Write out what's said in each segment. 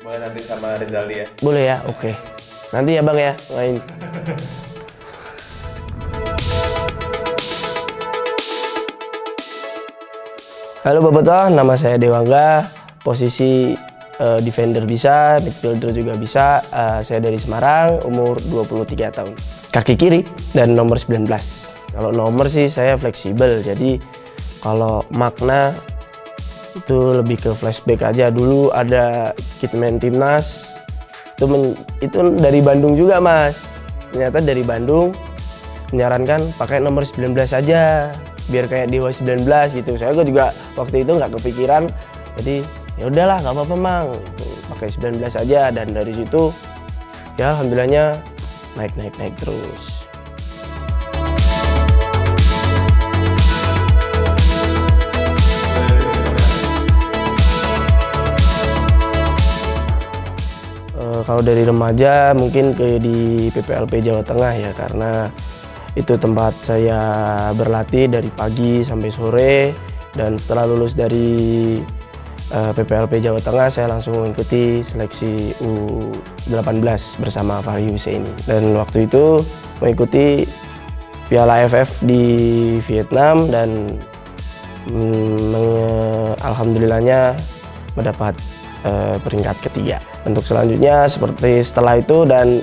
Mulai nanti sama Rizaldi ya. Boleh ya, oke. Nanti ya Bang ya, main. Halo Bobotoh, nama saya Dewangga. Posisi defender bisa, midfielder juga bisa. Saya dari Semarang, umur 23 tahun. Kaki kiri dan nomor 19. Kalau nomor sih saya fleksibel, jadi kalau makna itu lebih ke flashback aja. Dulu ada Kitman Timnas, itu dari Bandung juga Mas. Ternyata dari Bandung menyarankan pakai nomor 19 aja, biar kayak Dewa 19 gitu. Saya juga waktu itu nggak kepikiran, jadi ya udahlah nggak apa-apa Mang, pakai 19 aja. Dan dari situ ya alhamdulillahnya naik terus. Kalau dari remaja mungkin di PPLP Jawa Tengah ya, karena itu tempat saya berlatih dari pagi sampai sore. Dan setelah lulus dari PPLP Jawa Tengah, saya langsung mengikuti seleksi U18 bersama Fahri Huseini. Dan waktu itu mengikuti Piala AFF di Vietnam dan alhamdulillahnya mendapat peringkat ketiga. Untuk selanjutnya seperti setelah itu dan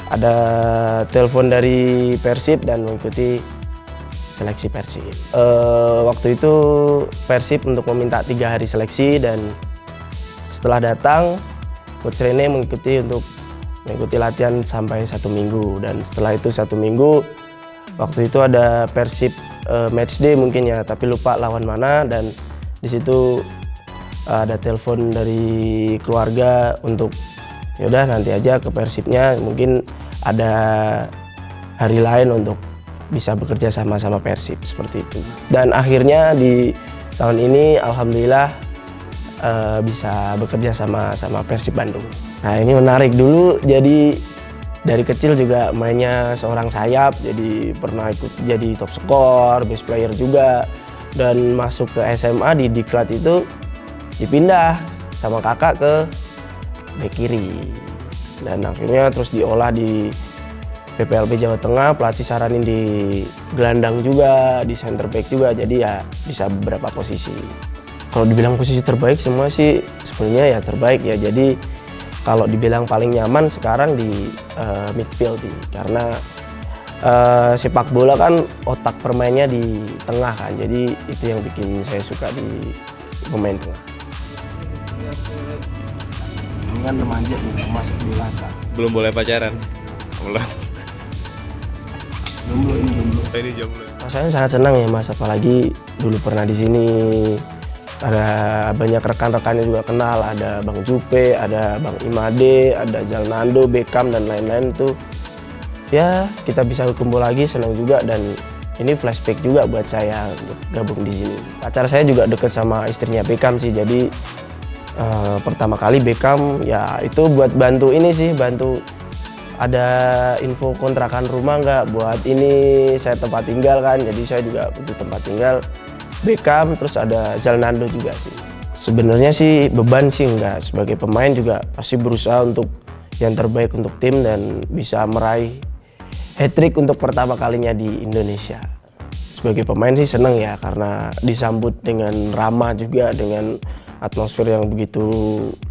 ada telepon dari Persib dan mengikuti seleksi Persib. Waktu itu Persib untuk meminta 3 hari seleksi, dan setelah datang Coach Rene mengikuti latihan sampai 1 minggu. Dan setelah itu 1 minggu, waktu itu ada Persib matchday mungkin ya, tapi lupa lawan mana. Dan di situ ada telepon dari keluarga untuk yaudah nanti aja ke Persibnya, mungkin ada hari lain untuk bisa bekerja sama Persib, seperti itu. Dan akhirnya di tahun ini alhamdulillah bisa bekerja sama Persib Bandung. Nah ini menarik, dulu jadi dari kecil juga mainnya seorang sayap, jadi pernah ikut jadi top skor, best player juga. Dan masuk ke SMA di Diklat itu dipindah sama kakak ke bek kiri, dan akhirnya terus diolah di PPLP Jawa Tengah. Pelatih saranin di gelandang juga, di center back juga, jadi ya bisa beberapa posisi. Kalau dibilang posisi terbaik semua sih sebenarnya ya terbaik ya. Jadi kalau dibilang paling nyaman sekarang di midfield nih, karena sepak bola kan otak permainnya di tengah kan, jadi itu yang bikin saya suka di pemain tengah. Kan remaja nih, masuk dewasa. Belum boleh pacaran. Belum. Ini jomblo. Rasanya sangat senang ya Mas, apalagi dulu pernah di sini. Ada banyak rekan-rekannya juga kenal, ada Bang Jupe, ada Bang Imade, ada Zalnando, Beckham dan lain-lain tuh. Ya, kita bisa kumpul lagi, senang juga, dan ini flashback juga buat saya untuk gabung di sini. Pacar saya juga deket sama istrinya Beckham sih, jadi pertama kali Beckham ya itu buat bantu ini sih, bantu ada info kontrakan rumah nggak buat ini saya tempat tinggal kan, jadi saya juga butuh tempat tinggal. Beckham, terus ada Zalnando juga sih. Sebenarnya sih beban sih enggak, sebagai pemain juga pasti berusaha untuk yang terbaik untuk tim dan bisa meraih hat-trick untuk pertama kalinya di Indonesia. Sebagai pemain sih seneng ya, karena disambut dengan ramah juga, dengan atmosfer yang begitu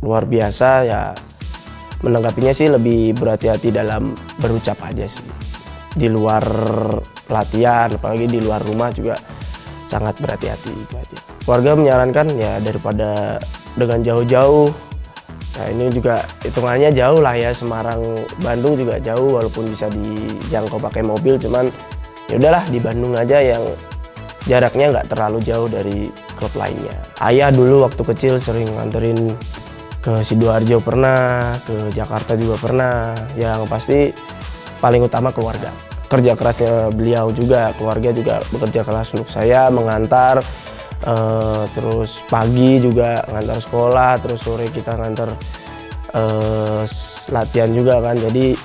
luar biasa ya. Menanggapinya sih lebih berhati-hati dalam berucap aja sih. Di luar latihan, apalagi di luar rumah juga sangat berhati-hati itu aja. Keluarga menyarankan ya daripada dengan jauh-jauh. Nah ini juga hitungannya jauh lah ya, Semarang Bandung juga jauh walaupun bisa dijangkau pakai mobil, cuman ya udahlah di Bandung aja yang jaraknya nggak terlalu jauh dari klub lainnya. Ayah dulu waktu kecil sering nganterin ke Sidoarjo pernah, ke Jakarta juga pernah. Yang pasti paling utama keluarga. Kerja kerasnya beliau juga, keluarga juga bekerja keras untuk saya, mengantar, terus pagi juga ngantar sekolah, terus sore kita ngantar latihan juga kan. Jadi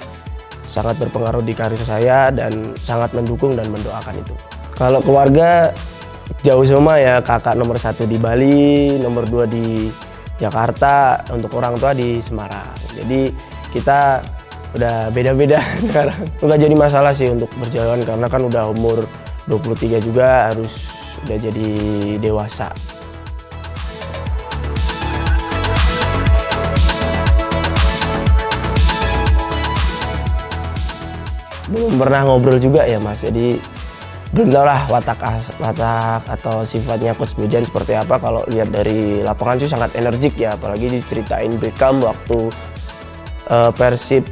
sangat berpengaruh di karir saya dan sangat mendukung dan mendoakan itu. Kalau keluarga jauh semua ya, kakak nomor 1 di Bali, nomor 2 di Jakarta, untuk orang tua di Semarang. Jadi kita udah beda-beda sekarang. Nggak jadi masalah sih untuk berjalan karena kan udah umur 23 juga, harus udah jadi dewasa. Belum pernah ngobrol juga ya Mas, jadi belum tahu lah watak atau sifatnya Coach Bojan seperti apa. Kalau lihat dari lapangan sih sangat energik ya, apalagi diceritain Beckham waktu Persib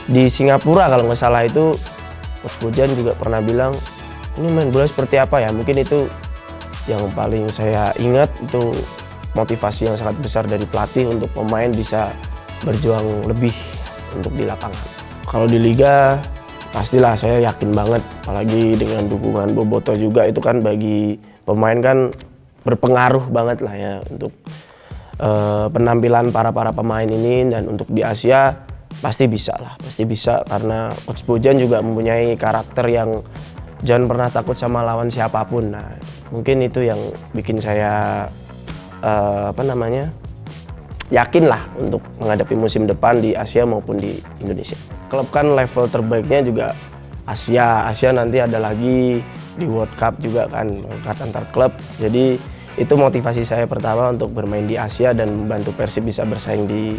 di Singapura kalau nggak salah itu, Coach Bojan juga pernah bilang ini main bola seperti apa ya. Mungkin itu yang paling saya ingat, itu motivasi yang sangat besar dari pelatih untuk pemain bisa berjuang lebih untuk di lapangan. Kalau di Liga pastilah saya yakin banget, apalagi dengan dukungan Boboto juga, itu kan bagi pemain kan berpengaruh banget lah ya untuk penampilan para pemain ini. Dan untuk di Asia pasti bisa karena Coach Bojan juga mempunyai karakter yang jangan pernah takut sama lawan siapapun. Nah, mungkin itu yang bikin saya yakin lah untuk menghadapi musim depan di Asia maupun di Indonesia. Klub kan level terbaiknya juga Asia nanti ada lagi di World Cup juga kan, World Cup antar klub. Jadi itu motivasi saya pertama untuk bermain di Asia dan membantu Persib bisa bersaing di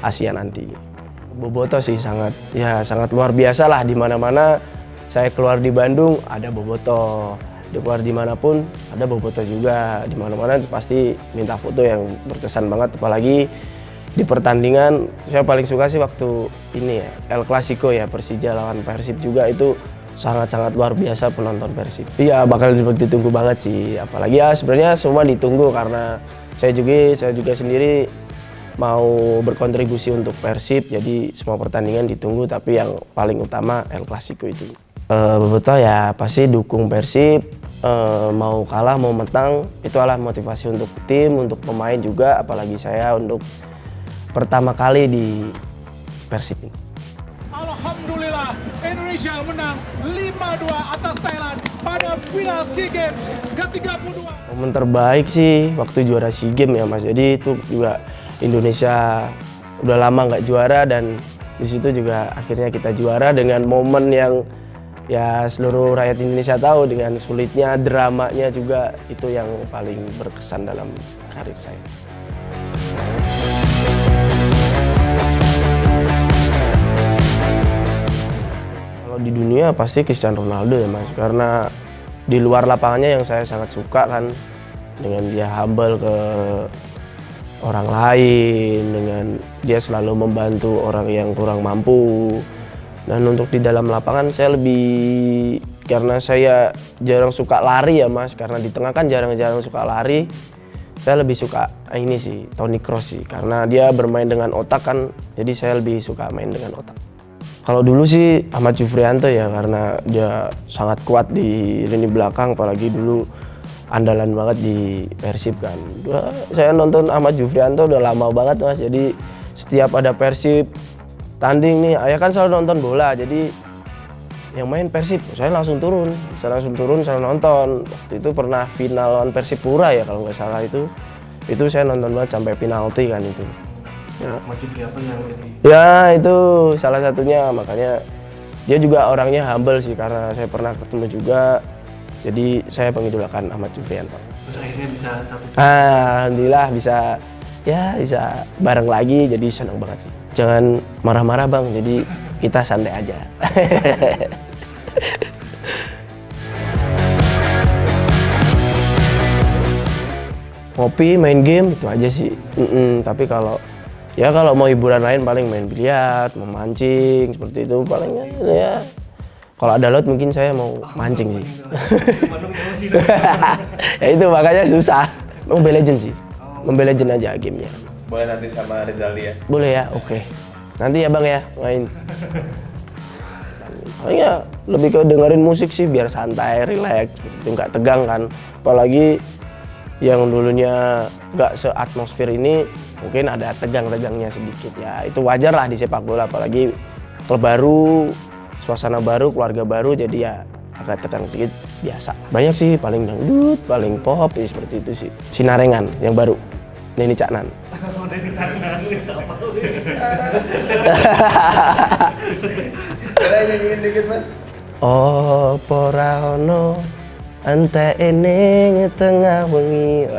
Asia nanti. Boboto sih sangat luar biasa lah, di mana-mana saya keluar di Bandung ada Boboto. Keluar dimanapun ada Boboto juga, di mana-mana pasti minta foto yang berkesan banget. Apalagi di pertandingan saya paling suka sih waktu ini ya, El Clasico ya, Persija lawan Persib juga, itu sangat luar biasa penonton Persib. Iya, bakal ditunggu banget sih, apalagi ya sebenarnya semua ditunggu karena saya juga sendiri mau berkontribusi untuk Persib, jadi semua pertandingan ditunggu, tapi yang paling utama El Clasico itu. Boboto ya pasti dukung Persib, mau kalah mau menang, itu adalah motivasi untuk tim, untuk pemain juga, apalagi saya untuk pertama kali di Persib ini. Alhamdulillah, Indonesia menang 5-2 atas Thailand pada final SEA Games ke-32. Momen terbaik sih waktu juara SEA Games ya Mas, jadi itu juga Indonesia udah lama nggak juara, dan di situ juga akhirnya kita juara dengan momen yang ya seluruh rakyat Indonesia tahu, dengan sulitnya, dramanya juga, itu yang paling berkesan dalam karir saya. Kalau di dunia pasti Cristiano Ronaldo ya Mas, karena di luar lapangannya yang saya sangat suka kan, dengan dia humble ke orang lain, dengan dia selalu membantu orang yang kurang mampu. Dan untuk di dalam lapangan saya lebih, karena saya jarang suka lari ya Mas, karena di tengah kan jarang suka lari, saya lebih suka ini sih, Toni Kroos sih, karena dia bermain dengan otak kan, jadi saya lebih suka main dengan otak. Kalau dulu sih Ahmad Jufrianto ya, karena dia sangat kuat di lini belakang, apalagi dulu andalan banget di Persib kan. Saya nonton Ahmad Jufrianto udah lama banget Mas, jadi setiap ada Persib tanding nih, ayah kan selalu nonton bola, jadi yang main Persib, saya langsung turun, saya nonton. Waktu itu pernah final lawan Persipura ya kalau nggak salah, itu saya nonton banget sampai penalti kan itu. Ya itu salah satunya, makanya dia juga orangnya humble sih, karena saya pernah ketemu juga, jadi saya pengidolakan Ahmad Jufrianto. Terus akhirnya bisa satu. Alhamdulillah bisa bareng lagi, jadi senang banget sih. Jangan marah-marah Bang, jadi kita santai aja. Ngopi, main game, itu aja sih. Tapi kalau mau hiburan lain paling main biliar, memancing, seperti itu palingnya ya. Kalau ada laut mungkin saya mau mancing sih. Ya itu makanya susah. Mobile Legends sih. Mobile Legends aja gamenya. Boleh nanti sama Rizaldi ya? Boleh ya, oke. Nanti ya Bang ya, main. Paling lebih ke dengerin musik sih, biar santai, relax, gitu, nggak tegang kan. Apalagi yang dulunya nggak se-atmosfer ini, mungkin ada tegang-tegangnya sedikit ya. Itu wajar lah di sepak bola, apalagi klub baru, suasana baru, keluarga baru, jadi ya agak tegang sedikit, biasa. Banyak sih, paling dangdut, paling pop, ya seperti itu sih. Sinarengan yang baru. Denny Caknan. Boleh nyanyiin dikit mas? Oh ora ono ente ning tengah wengi.